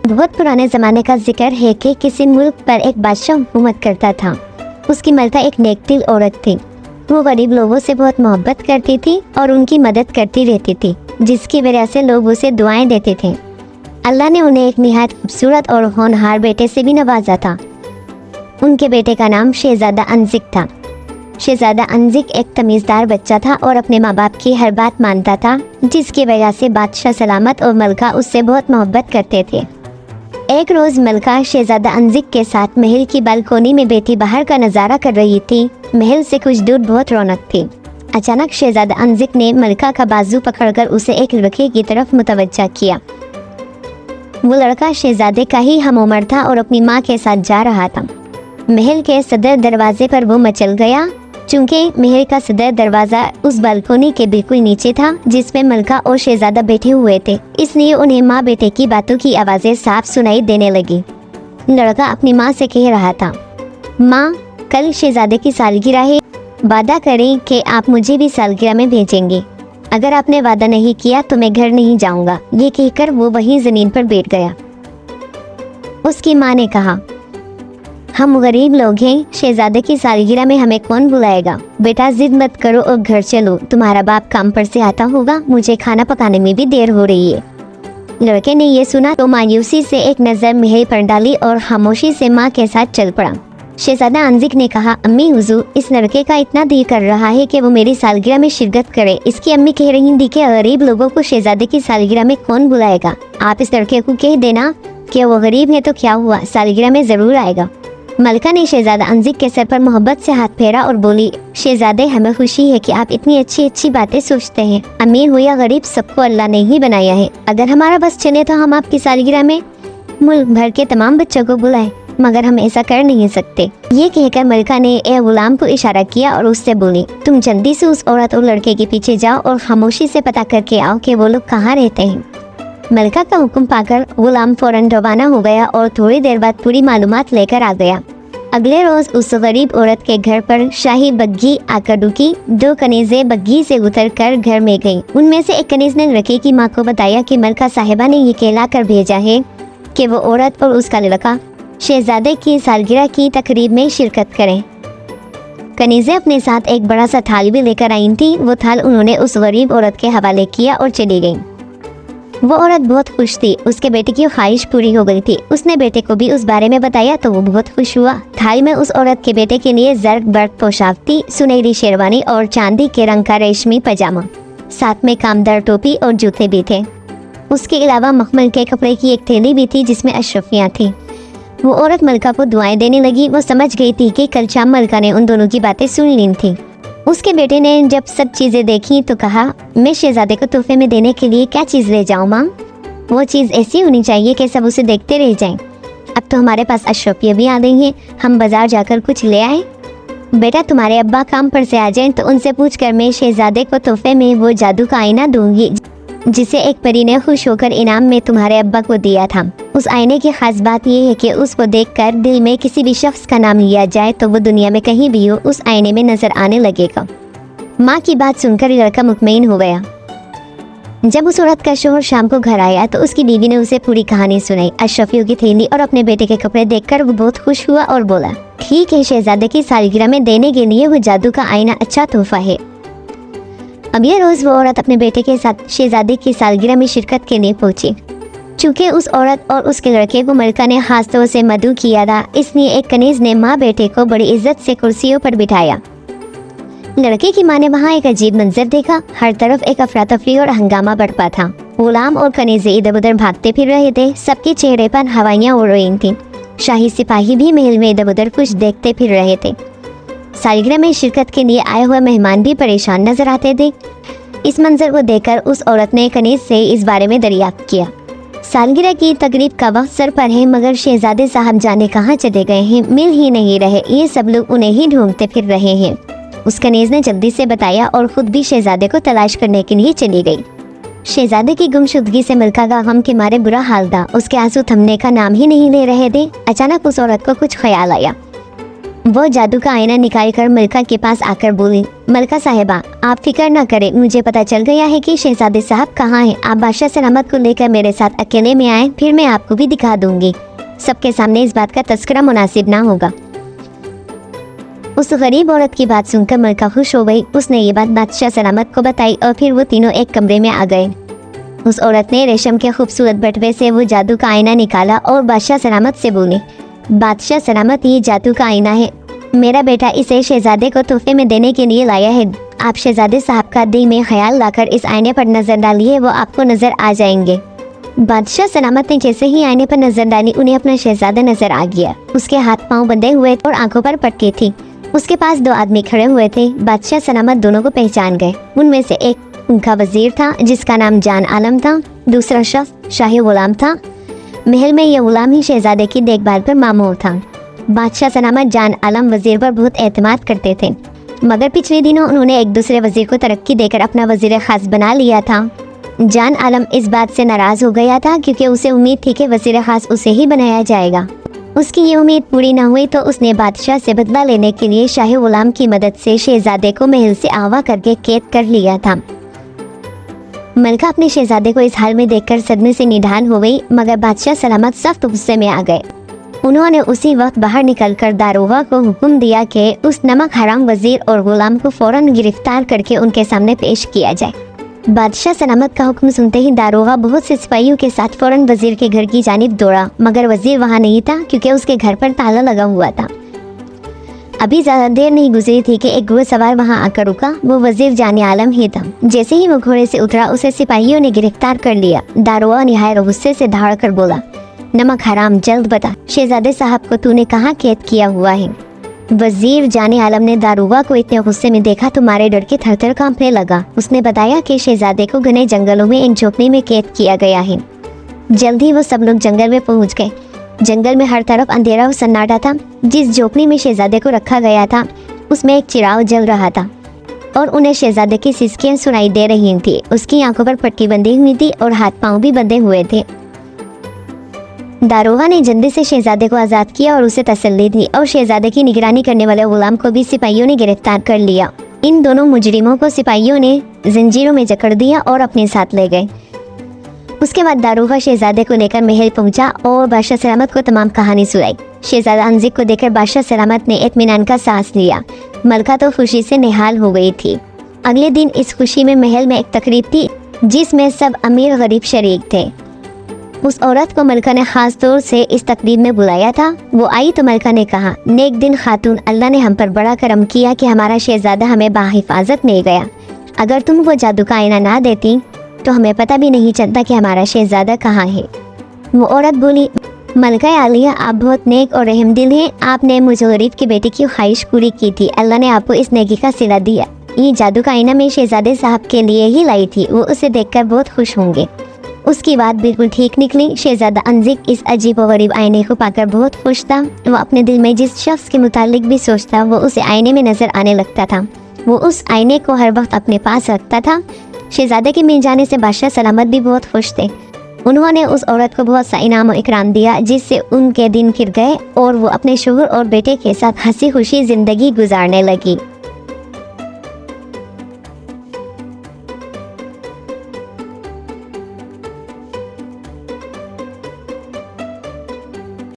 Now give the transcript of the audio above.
बहुत पुराने ज़माने का जिक्र है कि किसी मुल्क पर एक बादशाह हुकूमत करता था। उसकी मलका एक नेकदिल औरत थी। वो गरीब लोगों से बहुत मोहब्बत करती थी और उनकी मदद करती रहती थी, जिसकी वजह से लोग उसे दुआएं देते थे। अल्लाह ने उन्हें एक निहायत खूबसूरत और होनहार बेटे से भी नवाजा था। उनके बेटे का नाम शहजादा अंजिक था। शहजादा अंजिक एक तमीज़दार बच्चा था और अपने माँ बाप की हर बात मानता था, जिसकी वजह से बादशाह सलामत और मलका उससे बहुत मोहब्बत करते थे। एक रोज़ मलका शहजादा अंजिक के साथ महल की बालकोनी में बैठी बाहर का नज़ारा कर रही थी। महल से कुछ दूर बहुत रौनक थी। अचानक शहजादा अंजिक ने मलका का बाजू पकड़कर उसे एक लड़के की तरफ मुतवज्जा किया। वो लड़का शहजादे का ही हम उम्र था और अपनी माँ के साथ जा रहा था। महल के सदर दरवाजे पर वो मचल गया। चूंकि महल का सदर दरवाज़ा उस बालकोनी के बिल्कुल नीचे था जिसमें मलका और शहजादा बैठे हुए थे, इसलिए उन्हें माँ बेटे की बातों की आवाज़ें साफ सुनाई देने लगी। लड़का अपनी माँ से कह रहा था, माँ, कल शहजादे की सालगिरह है, वादा करें कि आप मुझे भी सालगिरह में भेजेंगे। अगर आपने वादा नहीं किया तो मैं घर नहीं जाऊँगा। ये कहकर वो वहीं ज़मीन पर बैठ गया। उसकी माँ ने कहा, हम गरीब लोग हैं, शहजादे की सालगिरह में हमें कौन बुलाएगा। बेटा जिद मत करो और घर चलो, तुम्हारा बाप काम पर से आता होगा, मुझे खाना पकाने में भी देर हो रही है। लड़के ने ये सुना तो मायूसी से एक नज़र महल पर डाली और खामोशी से माँ के साथ चल पड़ा। शहजादा अंजिक ने कहा, अम्मी हुजूर, इस लड़के का इतना दिल कर रहा है कि वो मेरी सालगिरह में शिरकत करे। इसकी अम्मी कह रही थी कि गरीब लोगों को शहजादे की सालगिरह में कौन बुलाएगा। आप इस लड़के को कह देना कि वो गरीब है तो क्या हुआ, सालगिरह में ज़रूर आएगा। मलका ने शहजादा अंजिक के सर पर मोहब्बत से हाथ फेरा और बोली, शहजादे, हमें खुशी है कि आप इतनी अच्छी अच्छी बातें सोचते हैं। अमीर हो या गरीब, सबको अल्लाह ने ही बनाया है। अगर हमारा बस चले तो हम आपकी सालगिरह में मुल्क भर के तमाम बच्चों को बुलाएं, मगर हम ऐसा कर नहीं सकते। ये कहकर मलका ने एक गुलाम को इशारा किया और उससे बोली, तुम जल्दी से उस औरत और लड़के के पीछे जाओ और खामोशी से पता करके आओ कि वो लोग कहाँ रहते हैं। मलका का हुक्म पाकर गुलाम फौरन रवाना हो गया और थोड़ी देर बाद पूरी मालूमात लेकर आ गया। अगले रोज उस गरीब औरत के घर पर शाही बग्घी आकर रुकी। 2 कनीज़ें बग्घी से उतरकर घर में गईं। उनमें से एक कनीज़ ने लड़के की माँ को बताया कि मलका साहिबा ने ये कहला कर भेजा है कि वो औरत और उसका लड़का शहजादे की सालगिरह की तकरीब में शिरकत करें। कनीज़ें अपने साथ एक बड़ा सा थाल भी लेकर आई थी। वो थाल उन्होंने उस गरीब औरत के हवाले किया और चली गई। वो औरत बहुत खुश थी, उसके बेटे की ख्वाहिश पूरी हो गई थी। उसने बेटे को भी उस बारे में बताया तो वो बहुत खुश हुआ। थाल में उस औरत के बेटे के लिए जर्द बर्द पोशाक थी, सुनहरी शेरवानी और चांदी के रंग का रेशमी पजामा, साथ में कामदार टोपी और जूते भी थे। उसके अलावा मखमल के कपड़े की एक थैली भी थी जिसमें अशरफियाँ थी। वो औरत मलका को दुआएं देने लगी। वो समझ गई थी कि कल शाम मलका ने उन दोनों की बातें सुन ली थी। उसके बेटे ने जब सब चीज़ें देखी तो कहा, मैं शहजादे को तोहफे में देने के लिए क्या चीज़ ले जाऊँ माँ? वो चीज़ ऐसी होनी चाहिए कि सब उसे देखते रह जाएं। अब तो हमारे पास अशरफियाँ भी आ गई हैं, हम बाजार जाकर कुछ ले आए। बेटा, तुम्हारे अब्बा काम पर से आ जाएं तो उनसे पूछकर मैं शहजादे को तोहफे में वो जादू का आईना दूंगी जिसे एक परी ने खुश होकर इनाम में तुम्हारे अब्बा को दिया था। उस आईने की खास बात यह है कि उसको देखकर दिल में किसी भी शख्स का नाम लिया जाए तो वो दुनिया में कहीं भी हो उस आईने में नजर आने लगेगा। माँ की बात सुनकर लड़का मुतमईन हो गया। जब उस औरत का शोहर शाम को घर आया तो उसकी बीवी ने उसे पूरी कहानी सुनाई। अशरफियों की थैली और अपने बेटे के कपड़े देखकर वो बहुत खुश हुआ और बोला, ठीक है, शहजादे की सालगिरह में देने के लिए वो जादू का आईना अच्छा तोहफा है। अब यह रोज़ वो औरत अपने बेटे के साथ शहजादे की सालगिरह में शिरकत के लिए पहुंची। चूँकि उस औरत और उसके लड़के को मलका ने खास तौर से मदऊ किया था, इसलिए एक कनीज़ ने माँ बेटे को बड़ी इज्जत से कुर्सियों पर बिठाया। लड़के की माँ ने वहाँ एक अजीब मंजर देखा। हर तरफ एक अफरा तफरी और हंगामा बरपा था। गुलाम और कनीज़े इधर उधर भागते फिर रहे थे। सबके चेहरे पर हवाइयाँ उड़ रही थीं। शाही सिपाही भी महल में इधर उधर कुछ देखते फिर रहे थे। सालगिरह में शिरकत के लिए आए हुए मेहमान भी परेशान नजर आते थे। इस मंजर को देखकर उस औरत ने कनीज़ से इस बारे में दरियाफ्त किया। सालगिरह की तकरीब का वक्त सर पर है, मगर शहजादे साहब जाने कहाँ चले गए हैं, मिल ही नहीं रहे। ये सब लोग उन्हें ही ढूंढते फिर रहे हैं। उस कनीज़ ने जल्दी से बताया और खुद भी शहजादे को तलाश करने के लिए चली गई। शहजादे की गुमशुदगी से मलका का गम के मारे बुरा हाल था। उसके आंसू थमने का नाम ही नहीं ले रहे थे। अचानक उस औरत को कुछ ख्याल आया। वो जादू का आईना निकाल कर मलका के पास आकर बोली, मलका साहिबा, आप फिक्र न करें, मुझे पता चल गया है कि शहजादे साहब कहाँ हैं। आप बादशाह सलामत को लेकर मेरे साथ अकेले में आए, फिर मैं आपको भी दिखा दूंगी। सबके सामने इस बात का तस्करा मुनासिब ना होगा। उस गरीब औरत की बात सुनकर मलका खुश हो गई। उसने ये बात बादशाह सलामत को बताई और फिर वो तीनों एक कमरे में आ गए। उस औरत ने रेशम के खूबसूरत बटवे से वो जादू का आईना निकाला और बादशाह सलामत से बोली, बादशाह सलामत, ये जादू का आईना है। मेरा बेटा इसे शहजादे को तोहफे में देने के लिए लाया है। आप शहजादे साहब का दिल में ख्याल लाकर इस आईने पर नजर डालिए, वो आपको नजर आ जाएंगे। बादशाह सलामत ने जैसे ही आईने पर नजर डाली, उन्हें अपना शहजादा नजर आ गया। उसके हाथ पांव बंधे हुए और आंखों पर पट्टी थी। उसके पास 2 आदमी खड़े हुए थे। बादशाह सलामत दोनों को पहचान गए। उनमें से एक उनका वजीर था जिसका नाम जान आलम था। दूसरा शख्स शाही गुलाम था। महल में यह गुलाम ही शहजादे की देखभाल पर मामूर था। बादशाह सलामत जान आलम वजीर पर बहुत एतमाद करते थे, मगर पिछले दिनों उन्होंने एक दूसरे वजीर को तरक्की देकर अपना वजीर खास बना लिया था। जान आलम इस बात से नाराज हो गया था क्योंकि उसे उम्मीद थी कि वजीर खास उसे ही बनाया जाएगा। उसकी ये उम्मीद पूरी न हुई तो उसने बादशाह से बदला लेने के लिए शाही गुलाम की मदद से शहजादे को महल से आवा करके कैद कर लिया था। मलका अपने शहजादे को इस हाल में देखकर सदमे से निढाल हो गई, मगर बादशाह सलामत सख्त गुस्से में आ गए। उन्होंने उसी वक्त बाहर निकलकर दारोगा को हुक्म दिया कि उस नमक हराम वजीर और गुलाम को फौरन गिरफ्तार करके उनके सामने पेश किया जाए। बादशाह सलामत का हुक्म सुनते ही दारोगा बहुत से सिपाहियों के साथ फौरन वजीर के घर की जानिब दौड़ा, मगर वजीर वहां नहीं था क्योंकि उसके घर पर ताला लगा हुआ था। अभी ज्यादा देर नहीं गुजरी थी कि एक घुड़सवार वहां आकर रुका। वो वजीर जाने आलम ही था। जैसे ही वो घोड़े से उतरा, उसे सिपाहियों ने गिरफ्तार कर लिया। दारोगा निहायत गुस्से से धाड़ कर बोला, नमक हराम, जल्द बता, शहजादे साहब को तूने कहाँ कैद किया हुआ है? वजीर जाने आलम ने दारोगा को इतने गुस्से में देखा तो मारे डर के थर-थर कांपने लगा। उसने बताया कि शहजादे को घने जंगलों में एक झोपड़ी में कैद किया गया है। जल्दी वो सब लोग जंगल में पहुंच गए। जंगल में हर तरफ अंधेरा और सन्नाटा था। जिस झोपड़ी में शहजादे को रखा गया था उसमें एक चिराग जल रहा था और उन्हें शहजादे की सिसकियां सुनाई दे रही थी। उसकी आंखों पर पट्टी बंधी हुई थी और हाथ पांव भी बंधे हुए थे। दारोगा ने जल्दी से शहजादे को आज़ाद किया और उसे तसल्ली दी और शहजादे की निगरानी करने वाले गुलाम को भी सिपाहियों ने गिरफ्तार कर लिया। इन दोनों मुजरिमों को सिपाहियों ने जंजीरों में जकड़ दिया और अपने साथ ले गए। उसके बाद दारोगा शहजादे को लेकर महल पहुंचा और बादशाह सलामत को तमाम कहानी सुनाई। शहजादा अंजिक को देखकर बादशाह सलामत ने इत्मीनान का सांस लिया। मलका तो खुशी से निहाल हो गई थी। अगले दिन इस खुशी में महल में एक तकरीब थी जिसमें सब अमीर गरीब शरीक थे। उस औरत को मलका ने खास तौर से इस तकरीब में बुलाया था। वो आई तो मलका ने कहा, नेक दिन खातून, अल्लाह ने हम पर बड़ा करम किया कि हमारा शहजादा हमें बाहिफाजत मिल गया। अगर तुम वो जादू का आईना ना देती तो हमें पता भी नहीं चलता कि हमारा शहजादा कहाँ है। वो औरत बोली, मलका आलिया, आप बहुत नेक और रहमदिल हैं। आपने मुझे गरीब की बेटी की ख्वाहिश पूरी की थी। अल्लाह ने आपको इस नेकी का सिला दिया। ये जादू का आईना मैं शहजादे साहब के लिए ही लाई थी। वो उसे देखकर बहुत खुश होंगे। उसकी बात बिल्कुल ठीक निकली। शहजादा अंजिक इस अजीब व गरीब आईने को पाकर बहुत खुश था। वो अपने दिल में जिस शख्स के मुतालिक भी सोचता वो उसे आईने में नजर आने लगता था। वो उस आईने को हर वक्त अपने पास रखता था। शहजादे के मिल जाने से बादशाह सलामत भी बहुत खुश थे। उन्होंने उस औरत को बहुत सा इनाम और इकराम दिया जिससे उनके दिन खिल गए और वो अपने शोहर और बेटे के साथ हंसी खुशी जिंदगी गुजारने लगी।